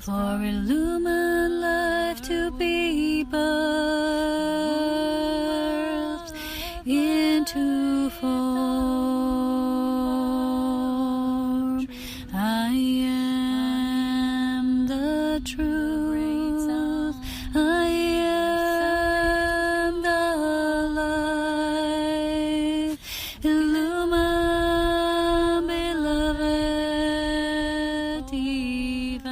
for illumined life to be birthed into form. I am the truth. I am the light. Illumine, beloved divine.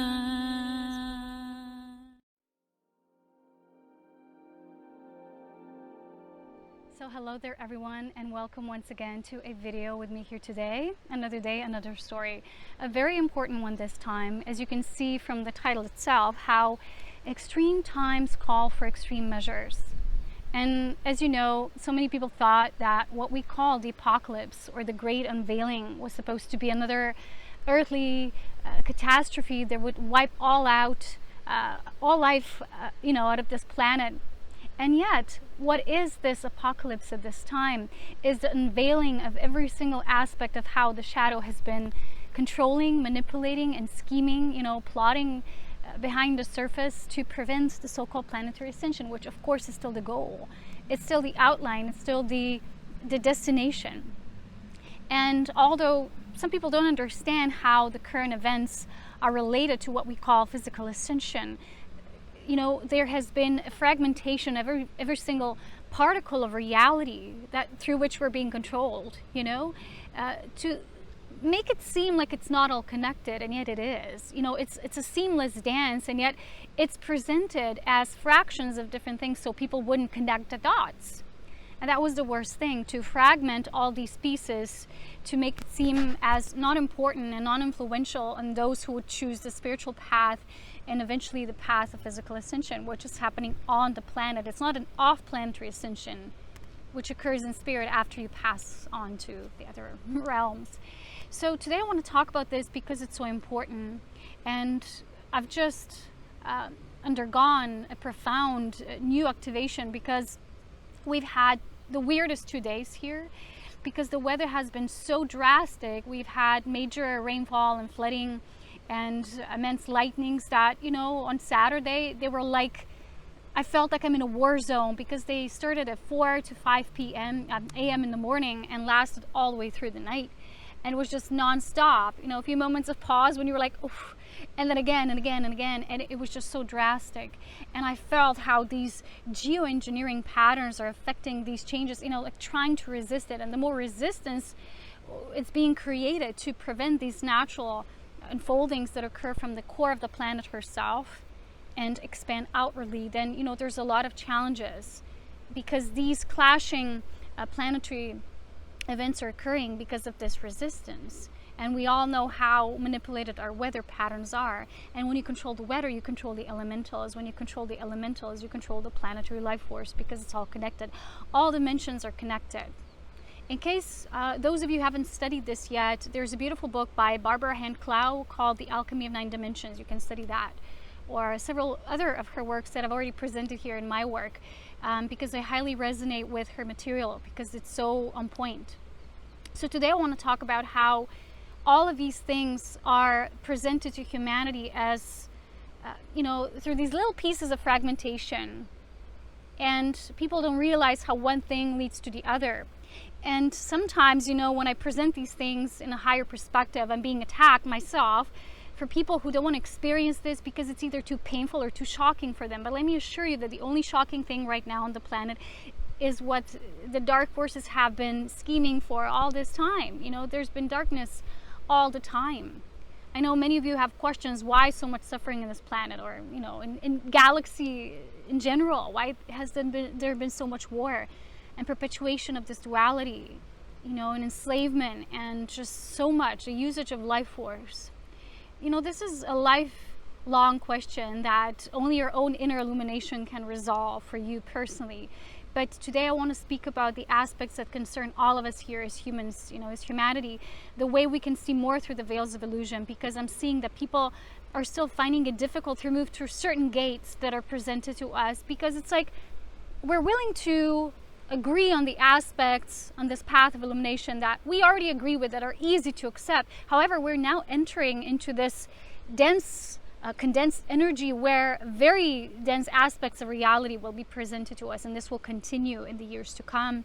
So hello there everyone, and welcome once again to a video with me here today. Another day, another story. A very important one this time, as you can see from the title itself, how extreme times call for extreme measures. And as you know, so many people thought that what we call the apocalypse or the great unveiling was supposed to be another earthly catastrophe that would wipe all life out of this planet. And yet, what is this apocalypse at this time is the unveiling of every single aspect of how the shadow has been controlling, manipulating, and scheming, plotting behind the surface to prevent the so-called planetary ascension, which of course is still the goal. It's still the outline, it's still the destination. And although some people don't understand how the current events are related to what we call physical ascension, there has been a fragmentation of every single particle of reality that through which we're being controlled, to make it seem like it's not all connected, and yet it is. It's a seamless dance, and yet it's presented as fractions of different things so people wouldn't connect the dots. And that was the worst thing, to fragment all these pieces to make it seem as not important and non-influential on those who would choose the spiritual path and eventually the path of physical ascension, which is happening on the planet. It's not an off-planetary ascension, which occurs in spirit after you pass on to the other realms. So today I want to talk about this because it's so important, and I've just undergone a profound new activation because we've had the weirdest 2 days here because the weather has been so drastic. We've had major rainfall and flooding and immense lightnings that, on Saturday, they were like, I felt like I'm in a war zone because they started at 4 to 5 a.m. in the morning and lasted all the way through the night. And it was just non-stop, a few moments of pause when you were like, oof, and then again and again and again, and it was just so drastic. And I felt how these geoengineering patterns are affecting these changes, like trying to resist it. And the more resistance it's being created to prevent these natural unfoldings that occur from the core of the planet herself and expand outwardly, then, there's a lot of challenges because these clashing planetary events are occurring because of this resistance. And we all know how manipulated our weather patterns are. And when you control the weather, you control the elementals. When you control the elementals, you control the planetary life force because it's all connected. All dimensions are connected. In case those of you who haven't studied this yet, there's a beautiful book by Barbara Hand-Clough called The Alchemy of Nine Dimensions. You can study that. Or several other of her works that I've already presented here in my work because I highly resonate with her material because it's so on point. So today I want to talk about how all of these things are presented to humanity as, through these little pieces of fragmentation. And people don't realize how one thing leads to the other. And sometimes, when I present these things in a higher perspective, I'm being attacked myself for people who don't want to experience this because it's either too painful or too shocking for them. But let me assure you that the only shocking thing right now on the planet is what the dark forces have been scheming for all this time. There's been darkness all the time. I know many of you have questions, why so much suffering in this planet, or in galaxy in general, why has there been so much war and perpetuation of this duality, and enslavement, and just so much the usage of life force. This is a lifelong question that only your own inner illumination can resolve for you personally. But today I want to speak about the aspects that concern all of us here as humans, as humanity, the way we can see more through the veils of illusion, because I'm seeing that people are still finding it difficult to move through certain gates that are presented to us, because it's like we're willing to agree on the aspects on this path of illumination that we already agree with, that are easy to accept. However, we're now entering into this dense condensed energy where very dense aspects of reality will be presented to us, and this will continue in the years to come.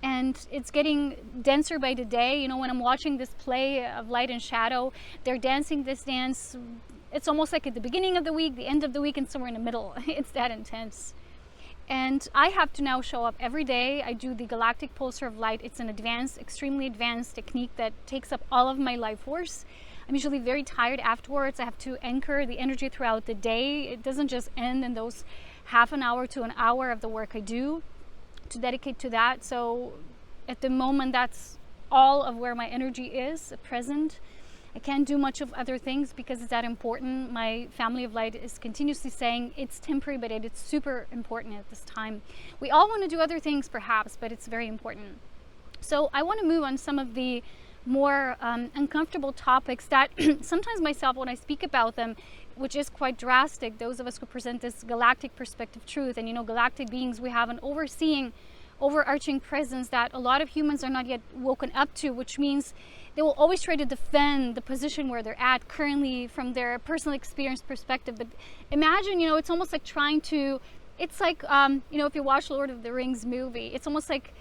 And it's getting denser by the day. You know, when I'm watching this play of light and shadow, they're dancing this dance. It's almost like at the beginning of the week, the end of the week, and somewhere in the middle. It's that intense. And I have to now show up every day. I do the galactic pulsar of light. It's an advanced, extremely advanced technique that takes up all of my life force. I'm usually very tired afterwards. I have to anchor the energy throughout the day. It doesn't just end in those half an hour to an hour of the work I do to dedicate to that. So at the moment, that's all of where my energy is present. I can't do much of other things because it's that important. My family of light is continuously saying it's temporary, but it's super important at this time. We all want to do other things perhaps, but it's very important. So I want to move on some of the more uncomfortable topics that sometimes myself, when I speak about them, which is quite drastic, those of us who present this galactic perspective truth, and you know, galactic beings, we have an overarching presence that a lot of humans are not yet woken up to, which means they will always try to defend the position where they're at currently from their personal experience perspective. But imagine, you know, it's almost like trying to, it's like, you know, if you watch Lord of the Rings movie, it's almost like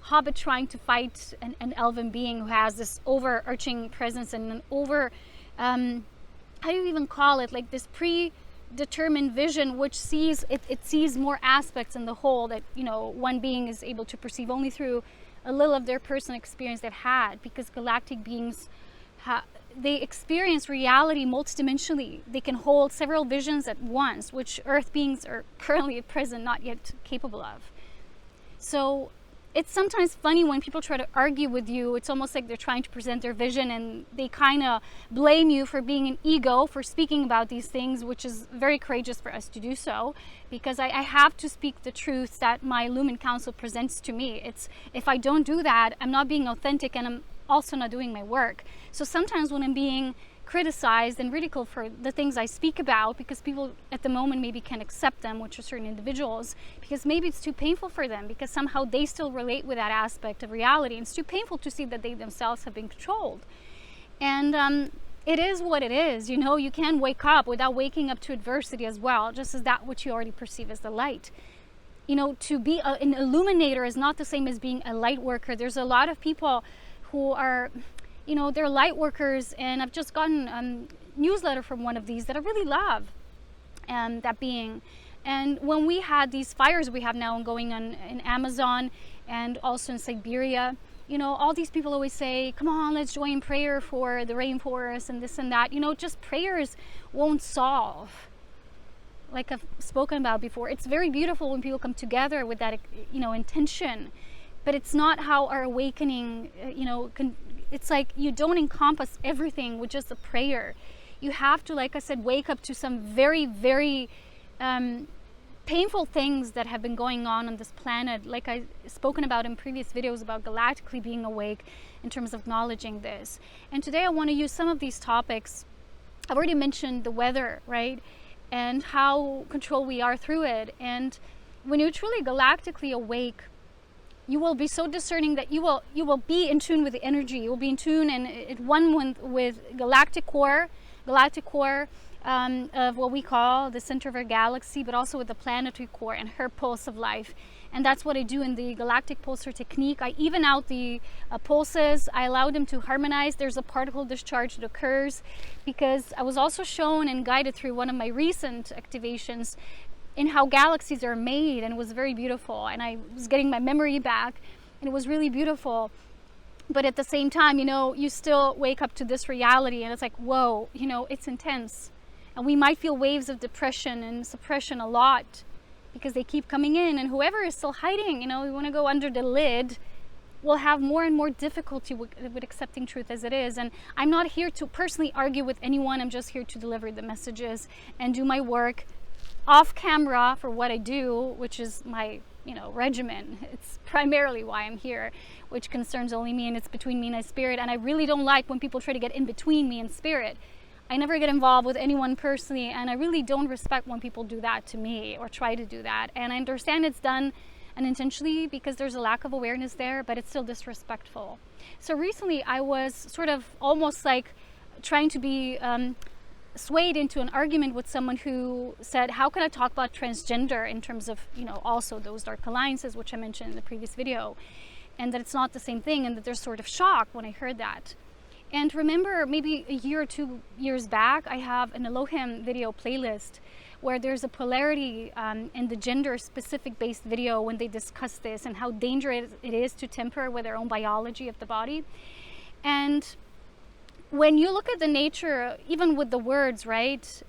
Hobbit trying to fight an elven being who has this overarching presence and an how do you even call it, like this predetermined vision, which sees it sees more aspects in the whole that, you know, one being is able to perceive only through a little of their personal experience they've had, because galactic beings they experience reality multidimensionally. They can hold several visions at once, which earth beings are currently at present not yet capable of. So it's sometimes funny when people try to argue with you. It's almost like they're trying to present their vision and they kind of blame you for being an ego, for speaking about these things, which is very courageous for us to do so, because I have to speak the truth that my Lumen Council presents to me. It's, if I don't do that, I'm not being authentic and I'm also not doing my work. So sometimes when I'm being criticized and ridiculed for the things I speak about, because people at the moment maybe can't accept them, which are certain individuals, because maybe it's too painful for them, because somehow they still relate with that aspect of reality, and it's too painful to see that they themselves have been controlled. And it is what it is. You know, you can wake up without waking up to adversity as well, just as that which you already perceive as the light. You know, to be an illuminator is not the same as being a light worker. There's a lot of people who are, you know, they're light workers, and I've just gotten a newsletter from one of these that I really love, and that being. And when we had these fires we have now going on in Amazon and also in Siberia, you know, all these people always say, come on, let's join prayer for the rainforest and this and that. You know, just prayers won't solve. Like I've spoken about before, it's very beautiful when people come together with that, you know, intention, but it's not how our awakening, you know, it's like you don't encompass everything with just a prayer. You have to, like I said, wake up to some very, very painful things that have been going on this planet, like I've spoken about in previous videos about galactically being awake in terms of acknowledging this. And today I want to use some of these topics. I've already mentioned the weather, right? And how controlled we are through it. And when you're truly galactically awake, you will be so discerning that you will be in tune with the energy. You will be in tune and at one with galactic core of what we call the center of our galaxy, but also with the planetary core and her pulse of life. And that's what I do in the galactic pulsar technique. I even out the pulses. I allow them to harmonize. There's a particle discharge that occurs, because I was also shown and guided through one of my recent activations in how galaxies are made, and it was very beautiful, and I was getting my memory back, and it was really beautiful. But at the same time, you know, you still wake up to this reality, and it's like, whoa, you know, it's intense, and we might feel waves of depression and suppression a lot because they keep coming in, and whoever is still hiding, you know, we want to go under the lid, will have more and more difficulty with accepting truth as it is. And I'm not here to personally argue with anyone. I'm just here to deliver the messages and do my work off camera for what I do, which is my, you know, regimen. It's primarily why I'm here, which concerns only me, and it's between me and my spirit. And I really don't like when people try to get in between me and spirit. I never get involved with anyone personally, and I really don't respect when people do that to me or try to do that. And I understand it's done unintentionally because there's a lack of awareness there, but it's still disrespectful. So recently I was sort of almost like trying to be swayed into an argument with someone who said, how can I talk about transgender in terms of, you know, also those dark alliances, which I mentioned in the previous video, and that it's not the same thing, and that they're sort of shocked when I heard that. And remember, maybe a year or 2 years back, I have an Elohim video playlist where there's a polarity in the gender specific based video when they discuss this and how dangerous it is to temper with their own biology of the body. And when you look at the nature, even with the words, right?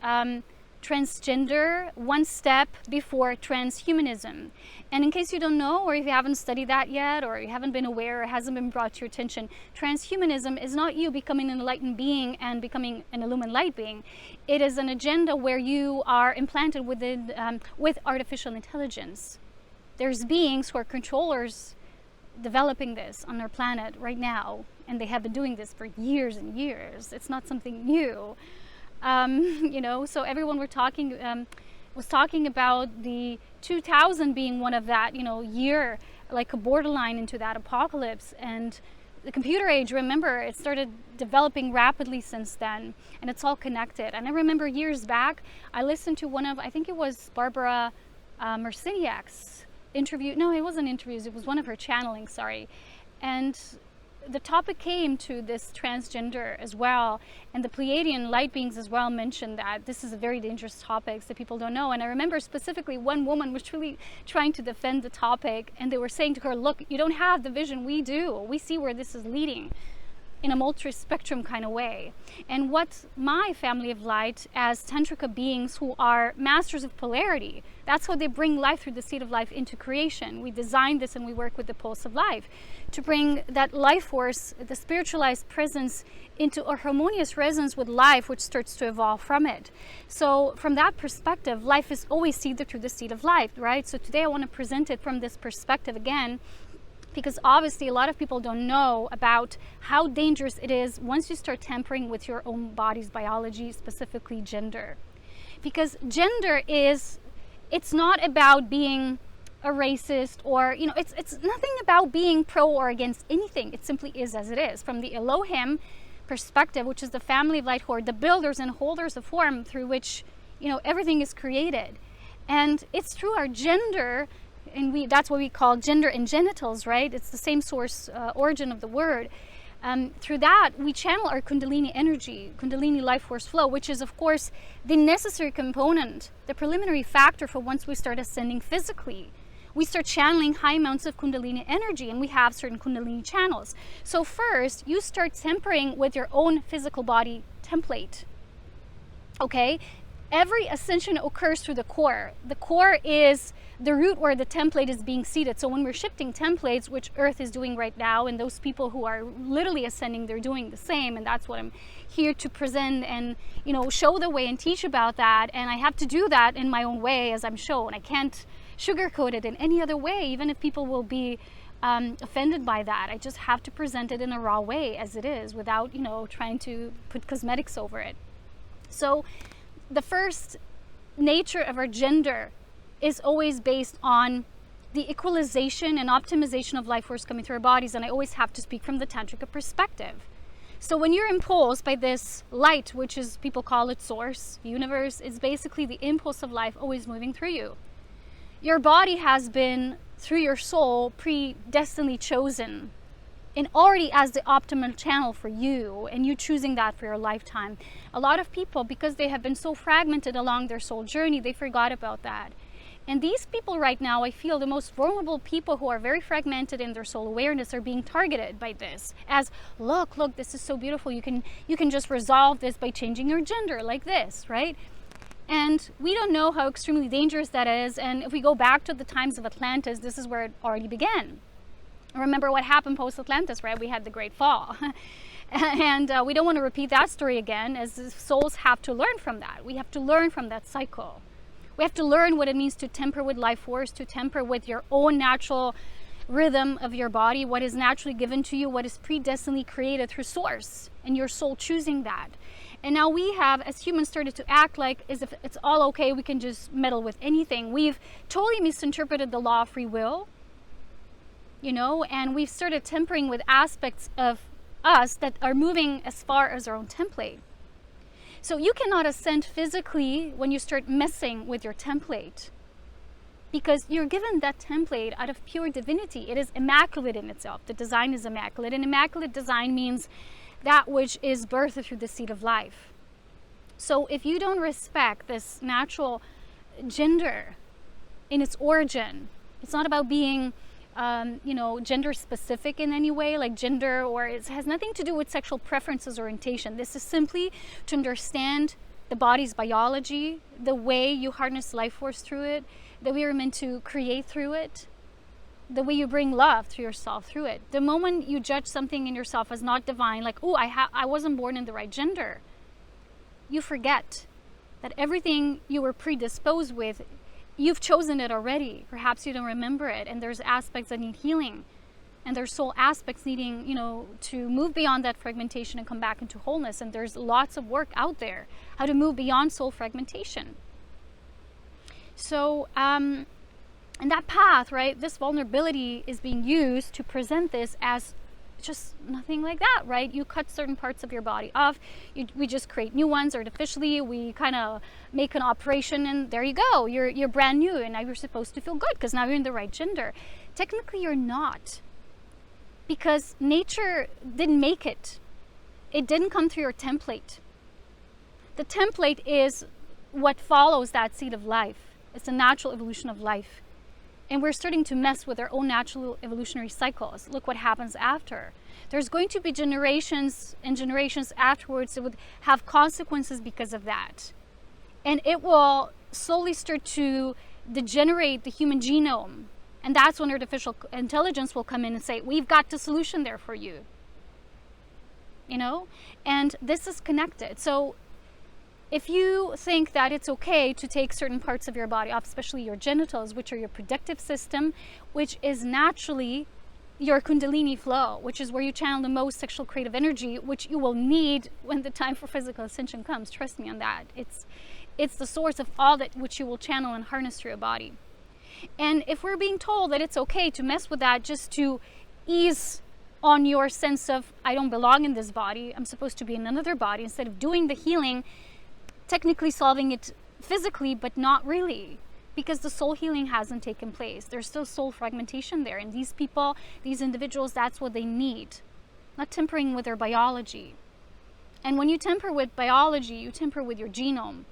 Transgender, one step before transhumanism. And in case you don't know, or if you haven't studied that yet, or you haven't been aware, or it hasn't been brought to your attention, transhumanism is not you becoming an enlightened being and becoming an illumined light being. It is an agenda where you are implanted within, with artificial intelligence. There's beings who are controllers developing this on our planet right now, and they have been doing this for years and years. It's not something new. You know, so everyone was talking about the 2000 being one of that, you know, year, like a borderline into that apocalypse. And the computer age, remember, it started developing rapidly since then, and it's all connected. And I remember years back, I listened to one of, I think it was Barbara Marciniak's interview. No, it wasn't interviews, it was one of her channeling, sorry. And the topic came to this transgender as well, and the Pleiadian light beings as well mentioned that this is a very dangerous topic that people don't know. And I remember specifically one woman was truly trying to defend the topic, and they were saying to her, look, you don't have the vision we do. We see where this is leading in a multi-spectrum kind of way. And what my family of light, as Tantrika beings who are masters of polarity, that's how they bring life through the seed of life into creation. We design this and we work with the pulse of life to bring that life force, the spiritualized presence, into a harmonious resonance with life, which starts to evolve from it. So from that perspective, life is always seeded through the seed of life, right? So today I want to present it from this perspective again, because obviously a lot of people don't know about how dangerous it is once you start tampering with your own body's biology, specifically gender. Because gender is, it's not about being a racist or, you know, it's nothing about being pro or against anything. It simply is as it is. From the Elohim perspective, which is the family of light who are the builders and holders of form through which, you know, everything is created. And it's through our gender, and that's what we call gender and genitals, right? It's the same source, origin of the word. Through that, we channel our Kundalini energy, Kundalini life force flow, which is, of course, the necessary component, the preliminary factor for once we start ascending physically. We start channeling high amounts of Kundalini energy, and we have certain Kundalini channels. So first, you start tempering with your own physical body template, okay? Every ascension occurs through the core. The core is the root where the template is being seated. So when we're shifting templates, which Earth is doing right now, and those people who are literally ascending, they're doing the same, and that's what I'm here to present and, you know, show the way and teach about that. And I have to do that in my own way as I'm shown. I can't sugarcoat it in any other way, even if people will be offended by that. I just have to present it in a raw way as it is, without, you know, trying to put cosmetics over it. So the first nature of our gender is always based on the equalization and optimization of life force coming through our bodies, and I always have to speak from the Tantrika perspective. So when you're impulsed by this light, which is, people call it source, universe, it's basically the impulse of life always moving through you. Your body has been, through your soul, predestinedly chosen and already as the optimal channel for you, and you choosing that for your lifetime. A lot of people, because they have been so fragmented along their soul journey, they forgot about that. And these people right now, I feel the most vulnerable people who are very fragmented in their soul awareness are being targeted by this. As, look, this is so beautiful. You can just resolve this by changing your gender like this, right? And we don't know how extremely dangerous that is. And if we go back to the times of Atlantis, this is where it already began. Remember what happened post-Atlantis, right? We had the Great Fall. And we don't want to repeat that story again, as souls have to learn from that. We have to learn from that cycle. We have to learn what it means to temper with life force, to temper with your own natural rhythm of your body, what is naturally given to you, what is predestinedly created through source, and your soul choosing that. And now we have, as humans, started to act like as if it's all okay, we can just meddle with anything. We've totally misinterpreted the law of free will, you know, and we've started tempering with aspects of us that are moving as far as our own template. So you cannot ascend physically when you start messing with your template, because you're given that template out of pure divinity. It is immaculate in itself. The design is immaculate, and immaculate design means that which is birthed through the seed of life. So if you don't respect this natural gender in its origin, it's not about being gender specific in any way, like gender, or it has nothing to do with sexual preferences or orientation. This is simply to understand the body's biology, the way you harness life force through it, that we are meant to create through it, the way you bring love to yourself through it. The moment you judge something in yourself as not divine, like, oh, I wasn't born in the right gender, you forget that everything you were predisposed with, you've chosen it already. Perhaps you don't remember it, and there's aspects that need healing, and there's soul aspects needing, to move beyond that fragmentation and come back into wholeness. And there's lots of work out there how to move beyond soul fragmentation. So in that path, right, this vulnerability is being used to present this as just nothing like that, right? You cut certain parts of your body off, we just create new ones artificially, we kind of make an operation, and there you go, you're brand new, and now you're supposed to feel good because now you're in the right gender. Technically you're not, because nature didn't make it. It didn't come through your template. The template is what follows that seed of life. It's a natural evolution of life. And we're starting to mess with our own natural evolutionary cycles. Look what happens after. There's going to be generations and generations afterwards that would have consequences because of that. And it will slowly start to degenerate the human genome. And that's when artificial intelligence will come in and say, we've got the solution there for you. And this is connected. So if you think that it's okay to take certain parts of your body off, especially your genitals, which are your productive system, which is naturally your kundalini flow, which is where you channel the most sexual creative energy, which you will need when the time for physical ascension comes. Trust me on that. It's the source of all that which you will channel and harness through your body. And if we're being told that it's okay to mess with that just to ease on your sense of, I don't belong in this body, I'm supposed to be in another body, instead of doing the healing, technically solving it physically, but not really, because the soul healing hasn't taken place. There's still soul fragmentation there, and these people, these individuals, that's what they need, not tampering with their biology. And when you tamper with biology, you tamper with your genome.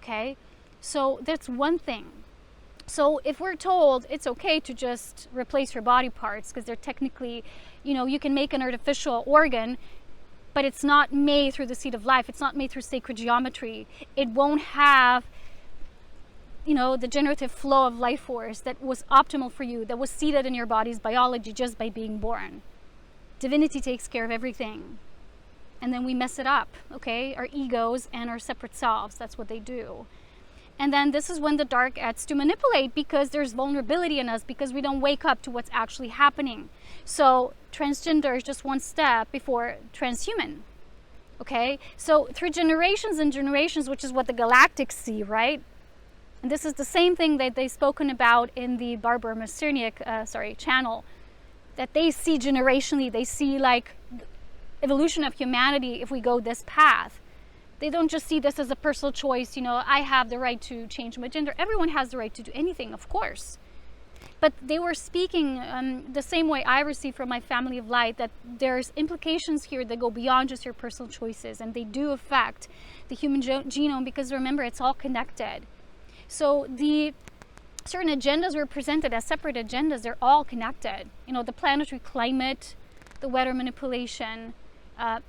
Okay, so that's one thing. So if we're told it's okay to just replace your body parts because they're technically, you can make an artificial organ, but it's not made through the seed of life. It's not made through sacred geometry. It won't have, the generative flow of life force that was optimal for you, that was seated in your body's biology just by being born. Divinity takes care of everything. And then we mess it up, okay? Our egos and our separate selves, that's what they do. And then this is when the dark adds to manipulate, because there's vulnerability in us, because we don't wake up to what's actually happening. So transgender is just one step before transhuman. Okay? So through generations and generations, which is what the galactics see, right? And this is the same thing that they've spoken about in the Barbara Masterniak channel, that they see generationally, they see like evolution of humanity if we go this path. They don't just see this as a personal choice, I have the right to change my gender. Everyone has the right to do anything, of course. But they were speaking the same way I received from my family of light, that there's implications here that go beyond just your personal choices, and they do affect the human genome, because remember, it's all connected. So the certain agendas were presented as separate agendas. They're all connected. The planetary climate, the weather manipulation,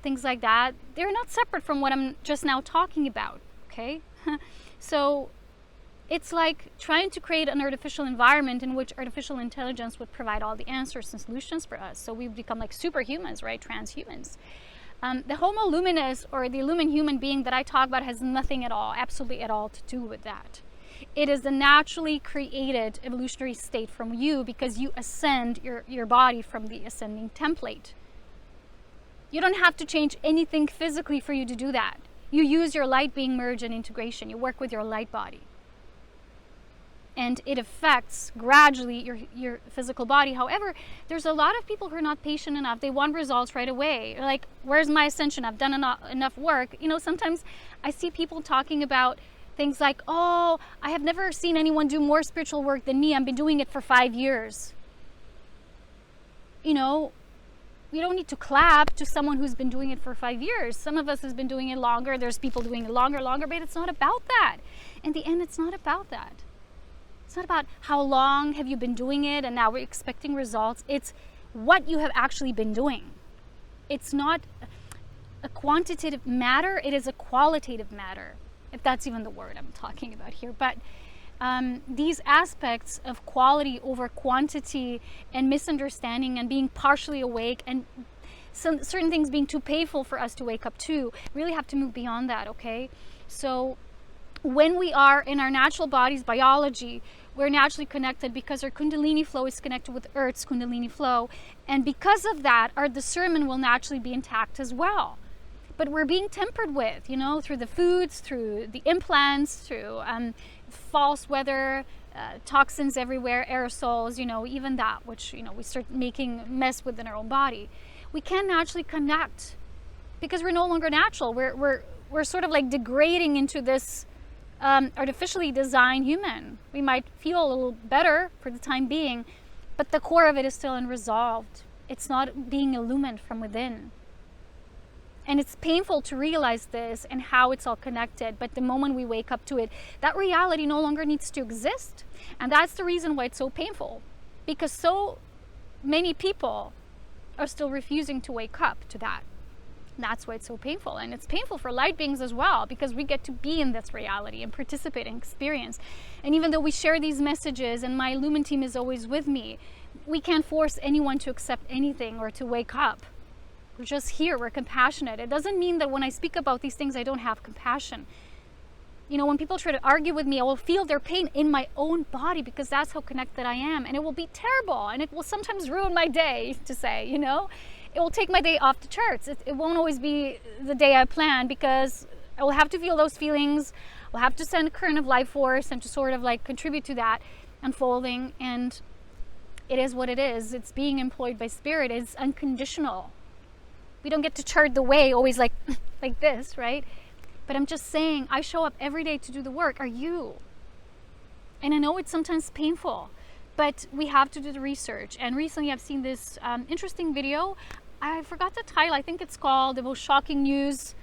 things like that, they're not separate from what I'm just now talking about, okay? So it's like trying to create an artificial environment in which artificial intelligence would provide all the answers and solutions for us. So we become like superhumans, right? Transhumans. The Homo luminous, or the illumined human being that I talk about, has nothing at all, absolutely at all, to do with that. It is the naturally created evolutionary state from you, because you ascend your body from the ascending template. You don't have to change anything physically for you to do that. You use your light being merge and integration. You work with your light body. and it affects gradually your physical body. However, there's a lot of people who are not patient enough. They want results right away. Like, where's my ascension? I've done enough work. You know, sometimes I see people talking about things like, oh, I have never seen anyone do more spiritual work than me. I've been doing it for 5 years. You know, we don't need to clap to someone who's been doing it for 5 years. Some of us has been doing it longer. There's people doing it longer, but it's not about that. In the end, it's not about that. It's not about how long have you been doing it and now we're expecting results. It's what you have actually been doing. It's not a quantitative matter, it is a qualitative matter, if that's even the word I'm talking about here. But these aspects of quality over quantity and misunderstanding and being partially awake and certain things being too painful for us to wake up to, really have to move beyond that, okay? So when we are in our natural body's biology, we're naturally connected because our Kundalini flow is connected with Earth's Kundalini flow. And because of that, our discernment will naturally be intact as well. But we're being tempered with, you know, through the foods, through the implants, through false weather, toxins everywhere, aerosols, you know, even that, which, you know, we start making mess within our own body. We can't naturally connect because we're no longer natural. We're sort of like degrading into this artificially designed human. We might feel a little better for the time being, but the core of it is still unresolved. It's not being illumined from within. And it's painful to realize this and how it's all connected, but the moment we wake up to it, that reality no longer needs to exist. And that's the reason why it's so painful, because so many people are still refusing to wake up to that. That's why it's so painful. And it's painful for light beings as well, because we get to be in this reality and participate and experience. And even though we share these messages and my Lumen team is always with me, we can't force anyone to accept anything or to wake up. We're just here, we're compassionate. It doesn't mean that when I speak about these things, I don't have compassion. You know, when people try to argue with me, I will feel their pain in my own body because that's how connected I am. And it will be terrible. And it will sometimes ruin my day, to say, you know. It will take my day off the charts. It won't always be the day I plan because I will have to feel those feelings. I'll have to send a current of life force and to sort of like contribute to that unfolding. And it is what it is. It's being employed by spirit. It's unconditional. We don't get to chart the way always like this, right? But I'm just saying, I show up every day to do the work. Are you? And I know it's sometimes painful, but we have to do the research. And recently I've seen this interesting video. I forgot the title. I think it's called The Most Shocking News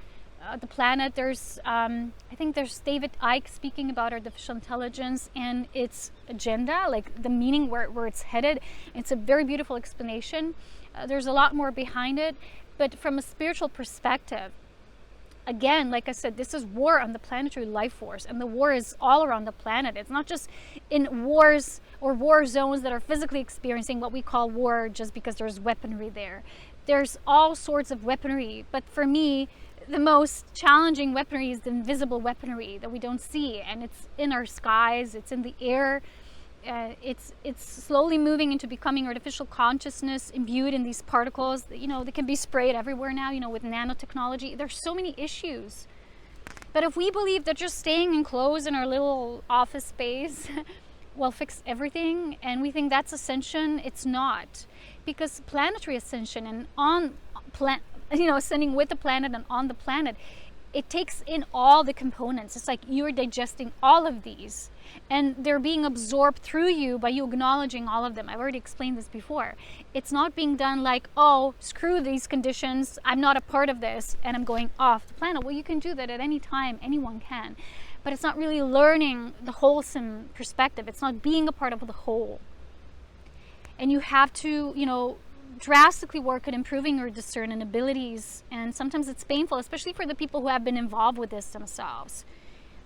the Planet. There's, I think there's David Icke speaking about artificial intelligence and its agenda, like the meaning where it's headed. It's a very beautiful explanation. There's a lot more behind it. But from a spiritual perspective, again, like I said, this is war on the planetary life force, and the war is all around the planet. It's not just in wars or war zones that are physically experiencing what we call war just because there's weaponry there. There's all sorts of weaponry, but for me, the most challenging weaponry is the invisible weaponry that we don't see, and it's in our skies, it's in the air. It's slowly moving into becoming artificial consciousness imbued in these particles. You know, they can be sprayed everywhere now, you know, with nanotechnology. There's so many issues. But if we believe that just staying enclosed in our little office space will fix everything, and we think that's ascension, it's not. Because planetary ascension and ascending with the planet and on the planet, it takes in all the components. It's like you're digesting all of these and they're being absorbed through you by you acknowledging all of them. I've already explained this before. It's not being done like, oh, screw these conditions, I'm not a part of this and I'm going off the planet. Well, you can do that at any time, anyone can. But it's not really learning the wholesome perspective. It's not being a part of the whole. And you have to, you know, drastically work at improving your discernment abilities, and sometimes it's painful, especially for the people who have been involved with this themselves.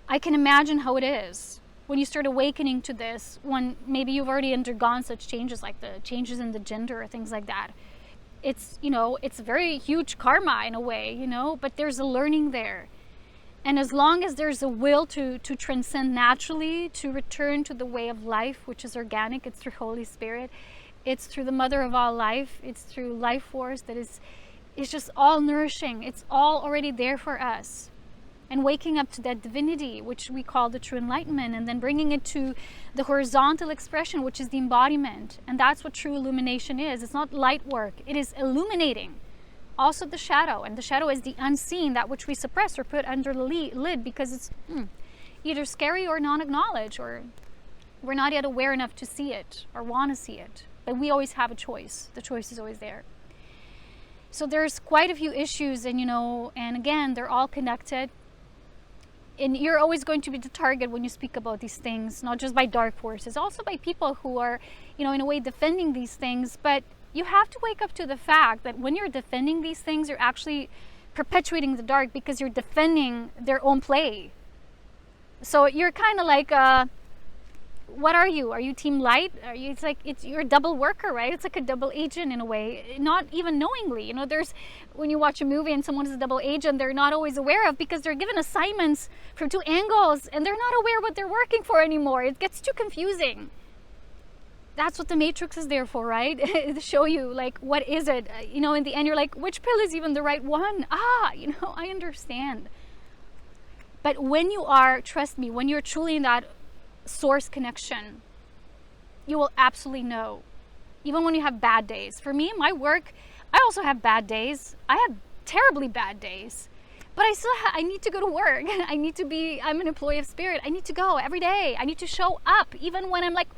I can imagine how it is when you start awakening to this, when maybe you've already undergone such changes like the changes in the gender or things like that. It's, you know, it's a very huge karma in a way, you know, but there's a learning there. And as long as there's a will to transcend naturally, to return to the way of life, which is organic, it's through Holy Spirit, it's through the mother of all life. It's through life force that is just all nourishing. It's all already there for us. and waking up to that divinity, which we call the true enlightenment, and then bringing it to the horizontal expression, which is the embodiment. And that's what true illumination is. It's not light work, it is illuminating also the shadow. And the shadow is the unseen, that which we suppress or put under the lid because it's either scary or non-acknowledged, or we're not yet aware enough to see it or want to see it. But we always have a choice. The choice is always there. So there's quite a few issues, and and again, they're all connected. And you're always going to be the target when you speak about these things, not just by dark forces, also by people who are, in a way defending these things. But you have to wake up to the fact that when you're defending these things, you're actually perpetuating the dark because you're defending their own play. So you're kind of like, what are you? Are you team light? Are you? You're a double worker, right? It's like a double agent in a way, not even knowingly. There's, when you watch a movie and someone is a double agent, they're not always aware of, because they're given assignments from two angles and they're not aware what they're working for anymore. It gets too confusing. That's what the Matrix is there for, right? To show you, like, what is it? In the end, you're like, which pill is even the right one? I understand. But when you are, trust me, when you're truly in that source connection, you will absolutely know. Even when you have bad days. For me, my work, I also have bad days. I have terribly bad days. But I need to go to work. I'm an employee of spirit. I need to go every day. I need to show up, even when I'm like,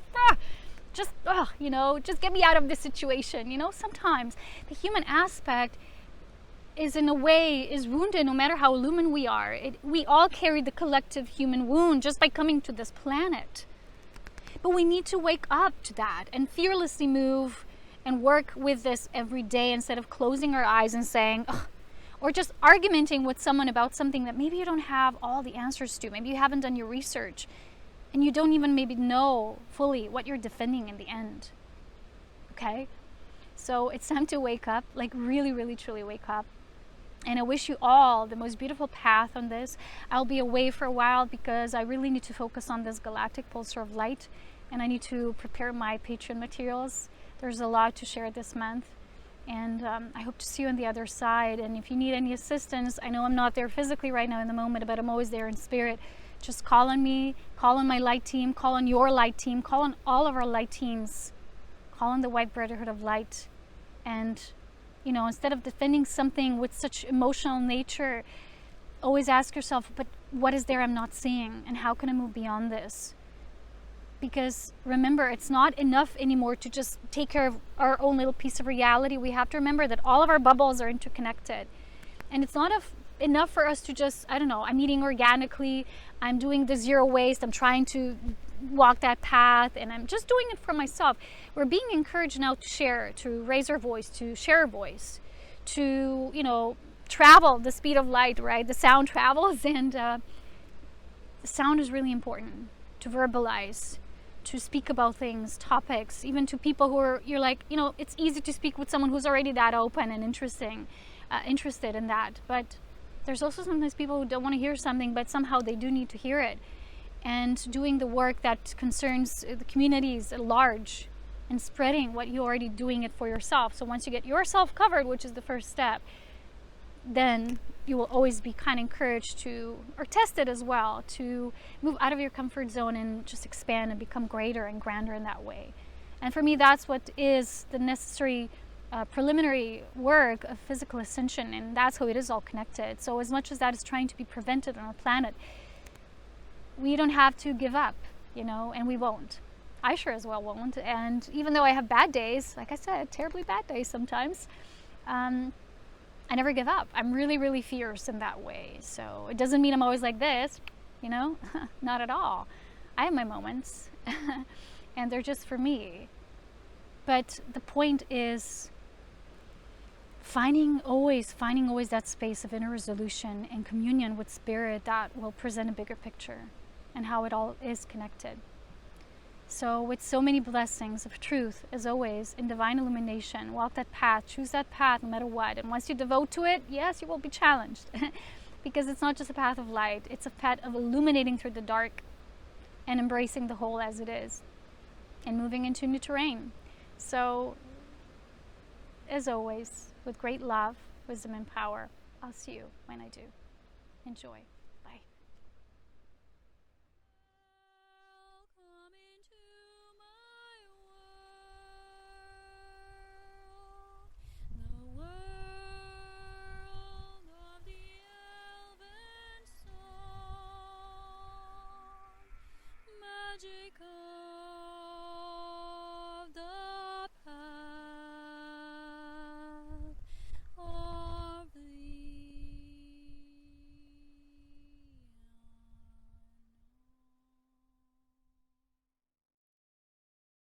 just get me out of this situation. Sometimes the human aspect is in a way is wounded, no matter how illumined we are. We all carry the collective human wound just by coming to this planet. But we need to wake up to that and fearlessly move and work with this every day, instead of closing our eyes and saying, ugh, or just argumenting with someone about something that maybe you don't have all the answers to. Maybe you haven't done your research and you don't even maybe know fully what you're defending in the end. Okay? So it's time to wake up, like really, really, truly wake up. And I wish you all the most beautiful path on this. I'll be away for a while because I really need to focus on this galactic pulsar of light, and I need to prepare my Patreon materials. There's a lot to share this month, and I hope to see you on the other side. And if you need any assistance, I know I'm not there physically right now in the moment, but I'm always there in spirit. Just call on me, call on my light team, call on your light team, call on all of our light teams, call on the White Brotherhood of Light. And instead of defending something with such emotional nature, always ask yourself, but what is there I'm not seeing? And how can I move beyond this? Because remember, it's not enough anymore to just take care of our own little piece of reality. We have to remember that all of our bubbles are interconnected. And it's not enough for us to just, I'm eating organically, I'm doing the zero waste, I'm trying to walk that path, and I'm just doing it for myself. We're being encouraged now to share, to raise our voice, to share our voice, to travel the speed of light, right? The sound travels, and the sound is really important to verbalize, to speak about things, topics, even to people who are, you're like, it's easy to speak with someone who's already that open and interested in that. But there's also sometimes people who don't want to hear something, but somehow they do need to hear it. And doing the work that concerns the communities at large, and spreading what you're already doing it for yourself. So once you get yourself covered, which is the first step, then you will always be kind of encouraged to, or tested as well, to move out of your comfort zone and just expand and become greater and grander in that way. And for me, that's what is the necessary preliminary work of physical ascension, and that's how it is all connected. So as much as that is trying to be prevented on our planet, we don't have to give up, and we won't. I sure as well won't. And even though I have bad days, like I said, terribly bad days sometimes, I never give up. I'm really, really fierce in that way. So it doesn't mean I'm always like this, not at all. I have my moments, and they're just for me. But the point is finding always that space of inner resolution and communion with spirit that will present a bigger picture and how it all is connected. So with so many blessings of truth, as always, in divine illumination, walk that path, choose that path no matter what. And once you devote to it, yes, you will be challenged because it's not just a path of light, it's a path of illuminating through the dark and embracing the whole as it is and moving into new terrain. So, as always, with great love, wisdom, and power, I'll see you when I do. Enjoy.